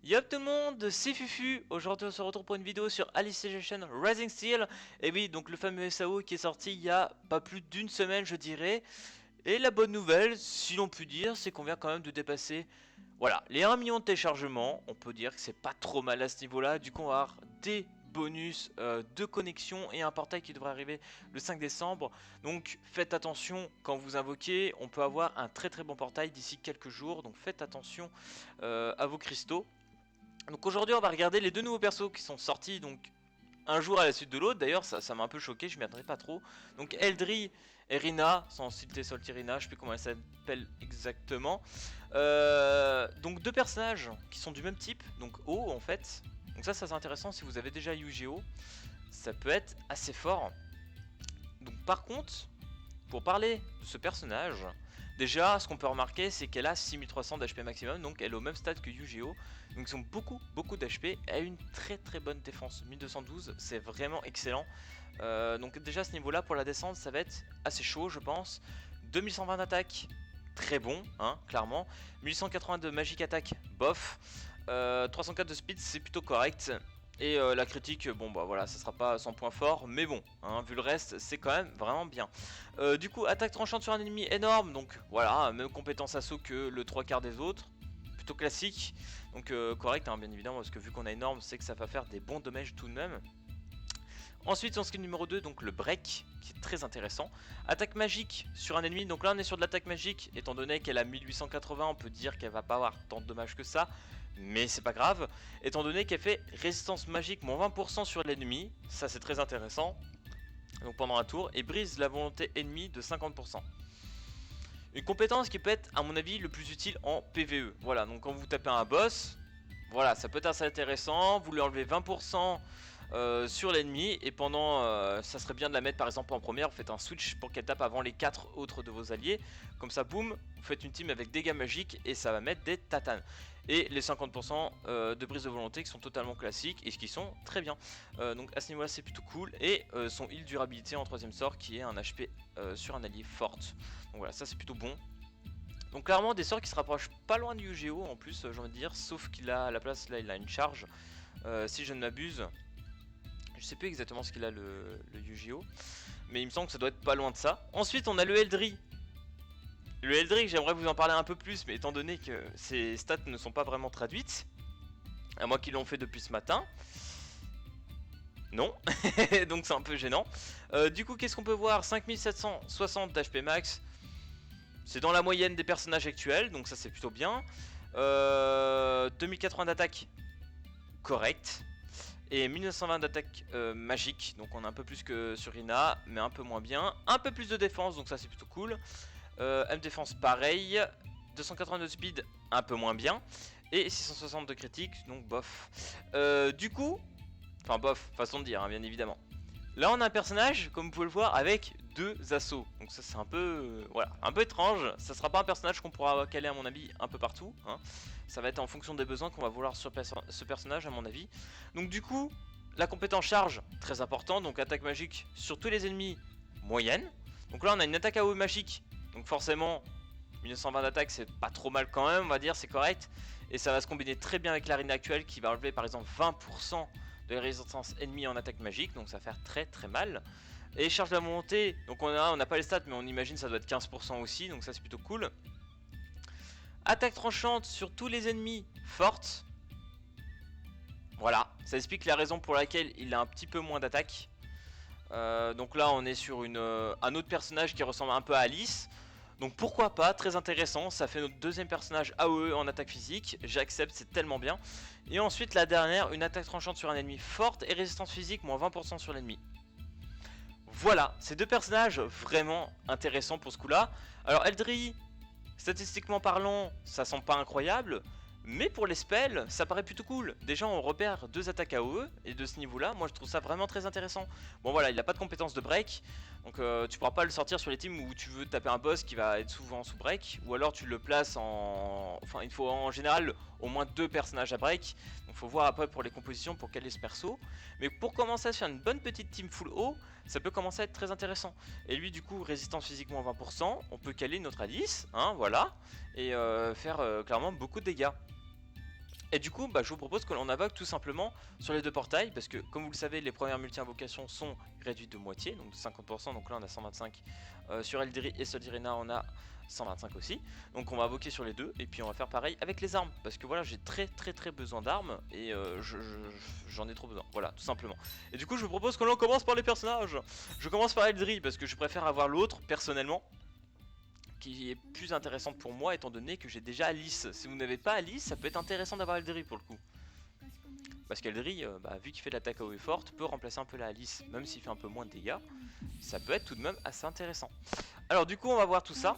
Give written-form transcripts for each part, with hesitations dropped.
Yo tout le monde, c'est Fufu. Aujourd'hui on se retrouve pour une vidéo sur Alicization Rising Steel. Et oui, donc le fameux SAO qui est sorti il y a pas plus d'une semaine je dirais. Et la bonne nouvelle, si l'on peut dire, c'est qu'on vient quand même de dépasser voilà, les 1 million de téléchargements. On peut dire que c'est pas trop mal à ce niveau là. Du coup on va avoir des bonus de connexion et un portail qui devrait arriver le 5 décembre. Donc faites attention quand vous invoquez, on peut avoir un très bon portail d'ici quelques jours. Donc faites attention à vos cristaux. Donc aujourd'hui on va regarder les deux nouveaux persos qui sont sortis donc un jour à la suite de l'autre. D'ailleurs ça m'a un peu choqué, je m'y attendais pas trop. Donc Eldri et Rina, sans citer Soltirina, je sais plus comment elle s'appelle exactement. Donc deux personnages qui sont du même type, donc O en fait. Donc ça c'est intéressant si vous avez déjà Yu-Gi-Oh! Ça peut être assez fort. Donc par contre, pour parler de ce personnage, déjà ce qu'on peut remarquer c'est qu'elle a 6300 d'HP maximum, donc elle est au même stade que Yu-Gi-Oh! Donc ils ont beaucoup d'HP, elle a une très bonne défense, 1212, c'est vraiment excellent. Donc déjà à ce niveau là pour la descente ça va être assez chaud je pense. 2120 d'attaque, très bon hein, clairement. 1880 de magic attack, bof. 304 de speed c'est plutôt correct. Et la critique, bon bah voilà, ça sera pas son point fort, mais bon, hein, vu le reste, c'est quand même vraiment bien. Du coup, attaque tranchante sur un ennemi énorme, donc voilà, même compétence assaut que le 3/4 des autres, plutôt classique, donc correct hein, bien évidemment, parce que vu qu'on a énorme, c'est que ça va faire des bons dommages tout de même. Ensuite, son skill numéro 2, donc le break, qui est très intéressant. Attaque magique sur un ennemi, donc là on est sur de l'attaque magique, étant donné qu'elle a 1880, on peut dire qu'elle va pas avoir tant de dommages que ça, mais c'est pas grave, étant donné qu'elle fait résistance magique moins 20% sur l'ennemi, ça c'est très intéressant, donc pendant un tour, et brise la volonté ennemie de 50%. Une compétence qui peut être, à mon avis, le plus utile en PvE. Voilà, donc quand vous tapez un boss, voilà, ça peut être assez intéressant, vous lui enlevez 20%, sur l'ennemi et pendant ça serait bien de la mettre par exemple en première, vous faites un switch pour qu'elle tape avant les 4 autres de vos alliés, comme ça boum, vous faites une team avec dégâts magiques et ça va mettre des tatanes. Et les 50% de brise de volonté qui sont totalement classiques et qui sont très bien, donc à ce niveau là c'est plutôt cool. Et son heal durabilité en troisième sort qui est un HP sur un allié forte, donc voilà, ça c'est plutôt bon. Donc clairement des sorts qui se rapprochent pas loin du Yu-Gi-Oh! En plus j'ai envie de dire, sauf qu'il a à la place là il a une charge, si je ne m'abuse. Je sais plus exactement ce qu'il a le Yu-Gi-Oh! Mais il me semble que ça doit être pas loin de ça. Ensuite on a le Eldri. Le Eldri, j'aimerais vous en parler un peu plus, mais étant donné que ses stats ne sont pas vraiment traduites, à moi qui l'ont fait depuis ce matin, non, donc c'est un peu gênant. Du coup qu'est-ce qu'on peut voir? 5760 d'HP max, c'est dans la moyenne des personnages actuels, donc ça c'est plutôt bien. 2080 d'attaque, correct. Et 1920 d'attaque magique, donc on a un peu plus que sur Rina, mais un peu moins bien. Un peu plus de défense, donc ça c'est plutôt cool. M défense pareil. 280 de speed, un peu moins bien. Et 660 de critique, donc bof. Du coup, enfin bof, façon de dire, hein, bien évidemment. Là on a un personnage, comme vous pouvez le voir, avec deux assauts. Donc ça c'est un peu, voilà, un peu étrange. Ça sera pas un personnage qu'on pourra caler à mon avis un peu partout, hein. Ça va être en fonction des besoins qu'on va vouloir sur ce personnage à mon avis. Donc du coup, la compétence charge, très important. Donc attaque magique sur tous les ennemis, moyenne. Donc là on a une attaque AOE magique. Donc forcément, 1920 d'attaque c'est pas trop mal quand même, on va dire, c'est correct. Et ça va se combiner très bien avec l'arène actuelle qui va enlever par exemple 20% de résistance ennemie en attaque magique. Donc ça va faire très mal. Et charge de la montée, donc on a pas les stats mais on imagine ça doit être 15% aussi, donc ça c'est plutôt cool. Attaque tranchante sur tous les ennemis, forte. Voilà, ça explique la raison pour laquelle il a un petit peu moins d'attaque. Donc là on est sur un autre personnage qui ressemble un peu à Alice. Donc pourquoi pas, très intéressant, ça fait notre deuxième personnage AOE en attaque physique, j'accepte, c'est tellement bien. Et ensuite la dernière, une attaque tranchante sur un ennemi forte et résistance physique moins 20% sur l'ennemi. Voilà, ces deux personnages vraiment intéressants pour ce coup là. Alors Eldri, statistiquement parlant, ça semble pas incroyable, mais pour les spells, ça paraît plutôt cool. Déjà on repère deux attaques AOE, et de ce niveau là, moi je trouve ça vraiment très intéressant. Bon voilà, il n'a pas de compétence de break, donc tu pourras pas le sortir sur les teams où tu veux taper un boss qui va être souvent sous break, ou alors tu le places en... Enfin il faut en général au moins deux personnages à break, donc faut voir après pour les compositions pour caler ce perso. Mais pour commencer à se faire une bonne petite team full haut, ça peut commencer à être très intéressant. Et lui du coup, résistance physiquement 20%, on peut caler notre Alice, hein, voilà, et faire clairement beaucoup de dégâts. Et du coup, je vous propose que l'on invoque tout simplement sur les deux portails, parce que comme vous le savez, les premières multi-invocations sont réduites de moitié, donc de 50%, donc là on a 125 sur Eldri et Soldirena on a 125 aussi, donc on va invoquer sur les deux, et puis on va faire pareil avec les armes, parce que voilà, j'ai très besoin d'armes, et j'en ai trop besoin, voilà, tout simplement. Et du coup, je vous propose que l'on commence par les personnages. Je commence par Eldri, parce que je préfère avoir l'autre, personnellement, qui est plus intéressante pour moi étant donné que j'ai déjà Alice. Si vous n'avez pas Alice, ça peut être intéressant d'avoir Eldri pour le coup. Parce qu'Eldri, vu qu'il fait de l'attaque AOE forte, peut remplacer un peu la Alice, même s'il fait un peu moins de dégâts. Ça peut être tout de même assez intéressant. Alors du coup, on va voir tout ça.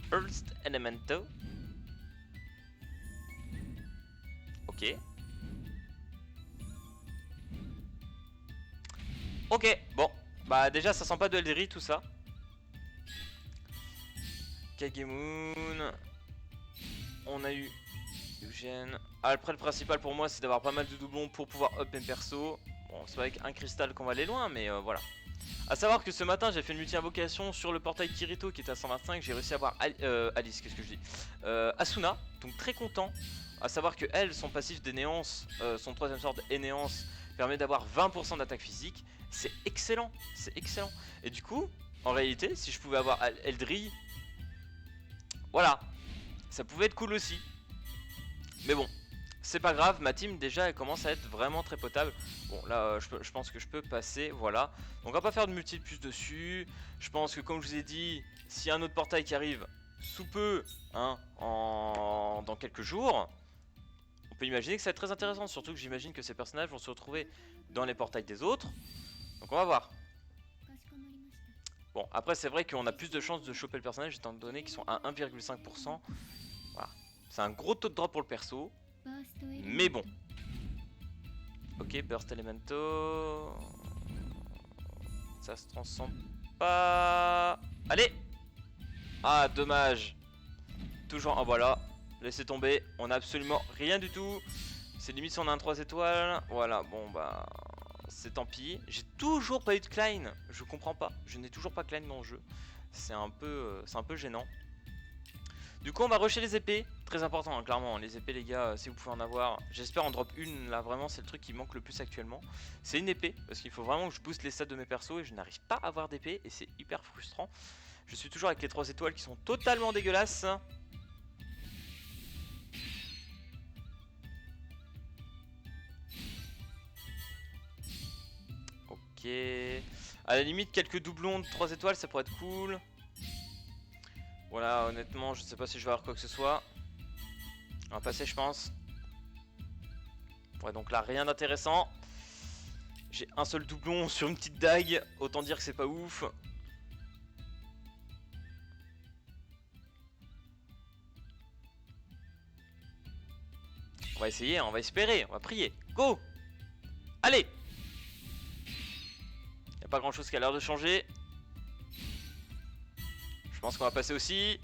First Elemento. Ok. Ok, bon. Déjà, ça sent pas de Eldri tout ça. Kagemoon. On a eu Eugène. Après, le principal pour moi, c'est d'avoir pas mal de doublons pour pouvoir up mes perso. Bon, c'est avec un cristal qu'on va aller loin, mais voilà. A savoir que ce matin, j'ai fait une multi-invocation sur le portail Kirito qui était à 125. J'ai réussi à avoir Alice, qu'est-ce que je dis, Asuna, donc très content. A savoir que elle, son passif d'énéance, son troisième sort d'énéance, permet d'avoir 20% d'attaque physique. C'est excellent, c'est excellent. Et du coup, en réalité, si je pouvais avoir Eldri, voilà, ça pouvait être cool aussi. Mais bon, c'est pas grave, ma team déjà elle commence à être vraiment très potable. Bon là je pense que je peux passer, voilà. Donc on va pas faire de multi plus dessus. Je pense que comme je vous ai dit, s'il y a un autre portail qui arrive sous peu, hein, dans quelques jours, on peut imaginer que ça va être très intéressant. Surtout que j'imagine que ces personnages vont se retrouver dans les portails des autres. Donc on va voir. Bon, après c'est vrai qu'on a plus de chances de choper le personnage étant donné qu'ils sont à 1,5%. Voilà. C'est un gros taux de drop pour le perso. Mais bon. Ok, Burst Elemento. Ça se transforme pas. Allez. Ah, dommage. Toujours. Ah, voilà. Laissez tomber. On a absolument rien du tout. C'est limite si on a un 3 étoiles. Voilà, bon c'est tant pis. J'ai toujours pas eu de Klein. Je comprends pas. Je n'ai toujours pas Klein dans le jeu. C'est un peu gênant. Du coup on va rusher les épées, très important hein, clairement, les épées les gars, si vous pouvez en avoir, j'espère en drop une, là vraiment c'est le truc qui manque le plus actuellement. C'est une épée, parce qu'il faut vraiment que je booste les stats de mes persos et je n'arrive pas à avoir d'épée et c'est hyper frustrant. Je suis toujours avec les 3 étoiles qui sont totalement dégueulasses. Ok, à la limite quelques doublons de 3 étoiles ça pourrait être cool. Voilà, honnêtement, je sais pas si je vais avoir quoi que ce soit. On va passer, je pense. Ouais, donc là, rien d'intéressant. J'ai un seul doublon sur une petite dague. Autant dire que c'est pas ouf. On va essayer, on va espérer, on va prier. Go! Allez! Y'a pas grand chose qui a l'air de changer. Je pense qu'on va passer aussi.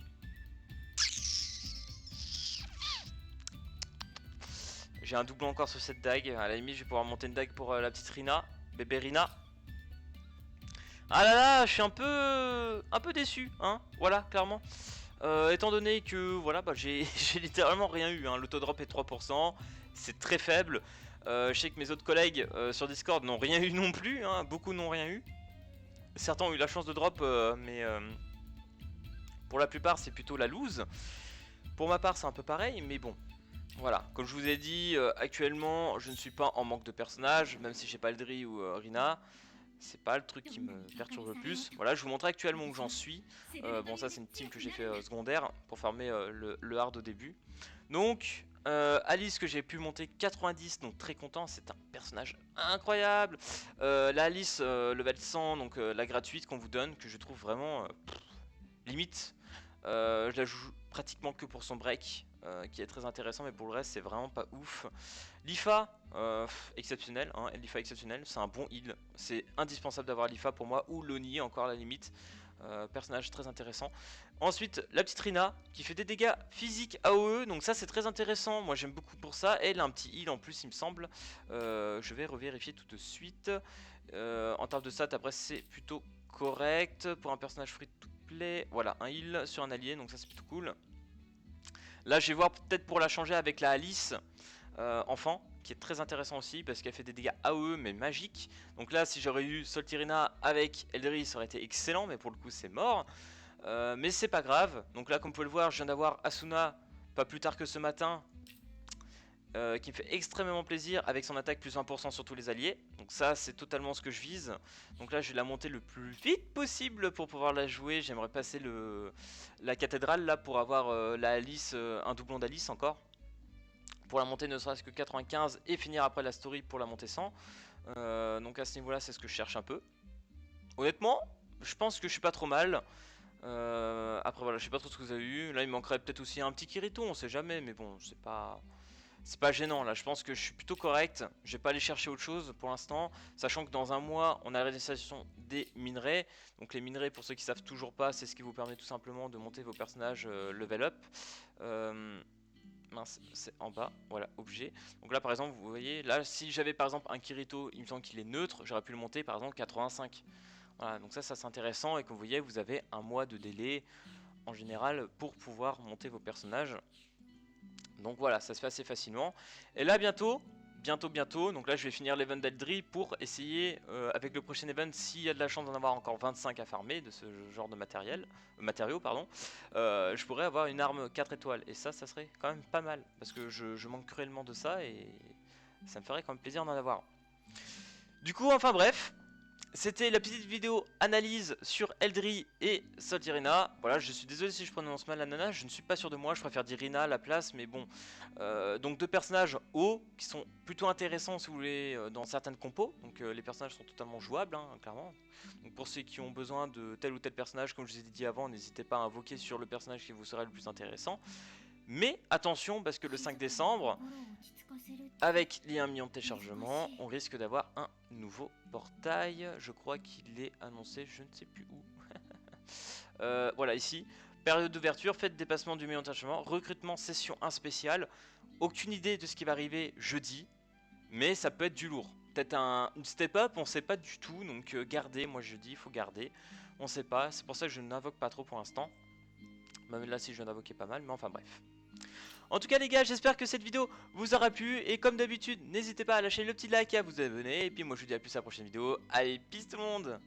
J'ai un doublon encore sur cette dague. À la limite, je vais pouvoir monter une dague pour la petite Rina. Bébé Rina. Ah là là, je suis un peu déçu, hein. Voilà, clairement. Étant donné que voilà, j'ai littéralement rien eu. Hein. L'autodrop est 3%. C'est très faible. Je sais que mes autres collègues sur Discord n'ont rien eu non plus. Hein. Beaucoup n'ont rien eu. Certains ont eu la chance de drop, mais pour la plupart, c'est plutôt la lose. Pour ma part, c'est un peu pareil, mais bon. Voilà, comme je vous ai dit, actuellement, je ne suis pas en manque de personnages, même si j'ai pas Eldri ou Rina. C'est pas le truc qui me perturbe le plus. Voilà, je vous montre actuellement où j'en suis. Bon, ça, c'est une team que j'ai fait secondaire pour farmer le hard au début. Donc, Alice que j'ai pu monter 90, donc très content, c'est un personnage incroyable. La Alice level 100, donc la gratuite qu'on vous donne, que je trouve vraiment limite. Je la joue pratiquement que pour son break, qui est très intéressant, mais pour le reste c'est vraiment pas ouf. L'IFA, exceptionnel, hein, l'IFA exceptionnel, c'est un bon heal, c'est indispensable d'avoir l'IFA pour moi, ou Loni encore à la limite. Personnage très intéressant. Ensuite la petite Rina qui fait des dégâts physiques AOE, donc ça c'est très intéressant, moi j'aime beaucoup pour ça. Elle a un petit heal en plus il me semble. Je vais revérifier tout de suite. En termes de stats après c'est plutôt correct pour un personnage free to play. Voilà, un heal sur un allié, donc ça c'est plutôt cool. Là je vais voir peut-être pour la changer avec la Alice enfant, qui est très intéressant aussi parce qu'elle fait des dégâts AOE mais magiques. Donc là si j'aurais eu Soltirina avec Eldri ça aurait été excellent, mais pour le coup c'est mort. Mais c'est pas grave. Donc là comme vous pouvez le voir, je viens d'avoir Asuna pas plus tard que ce matin, qui me fait extrêmement plaisir avec son attaque plus 20% sur tous les alliés. Donc ça c'est totalement ce que je vise. Donc là je vais la monter le plus vite possible pour pouvoir la jouer. J'aimerais passer la cathédrale là pour avoir la Alice, un doublon d'Alice encore. Pour la monter ne serait-ce que 95 et finir après la story pour la monter 100. Donc à ce niveau là c'est ce que je cherche un peu. Honnêtement je pense que je suis pas trop mal. Après voilà, je sais pas trop ce que vous avez eu. Là il manquerait peut-être aussi un petit Kirito, on sait jamais, mais bon c'est pas gênant. Là je pense que je suis plutôt correct. Je vais pas aller chercher autre chose pour l'instant, sachant que dans un mois on a la réalisation des minerais. Donc les minerais, pour ceux qui savent toujours pas, c'est ce qui vous permet tout simplement de monter vos personnages level up. Mince, c'est en bas, voilà, objet. Donc là par exemple vous voyez, là si j'avais par exemple un Kirito, il me semble qu'il est neutre, j'aurais pu le monter par exemple 85. Voilà, donc ça c'est intéressant, et comme vous voyez vous avez un mois de délai en général pour pouvoir monter vos personnages. Donc voilà, ça se fait assez facilement. Et là bientôt, donc là je vais finir l'event d'Eldri pour essayer avec le prochain event, s'il y a de la chance d'en avoir encore 25 à farmer de ce genre de matériaux pardon, je pourrais avoir une arme 4 étoiles. Et ça serait quand même pas mal, parce que je manque cruellement de ça et ça me ferait quand même plaisir d'en avoir. Du coup, enfin bref, c'était la petite vidéo analyse sur Eldri et Soltirina. Voilà, je suis désolé si je prononce mal la nana, je ne suis pas sûr de moi, je préfère dire Rina à la place, mais bon. Donc deux personnages hauts qui sont plutôt intéressants si vous voulez dans certaines compos. Donc les personnages sont totalement jouables, hein, clairement. Donc pour ceux qui ont besoin de tel ou tel personnage, comme je vous ai dit avant, n'hésitez pas à invoquer sur le personnage qui vous serait le plus intéressant. Mais attention, parce que le 5 décembre, avec les 1 million de téléchargements, on risque d'avoir un nouveau portail. Je crois qu'il est annoncé, je ne sais plus où. Voilà, ici. Période d'ouverture, fête dépassement du million de téléchargements, recrutement session 1 spéciale. Aucune idée de ce qui va arriver jeudi, mais ça peut être du lourd. Peut-être une step up, on sait pas du tout, donc gardez, moi je dis, il faut garder. On sait pas, c'est pour ça que je n'invoque pas trop pour l'instant. Même là si je viens d'invoquer pas mal, mais enfin bref. En tout cas les gars, j'espère que cette vidéo vous aura plu, et comme d'habitude, n'hésitez pas à lâcher le petit like et à vous abonner, et puis moi je vous dis à plus à la prochaine vidéo. Allez, peace tout le monde!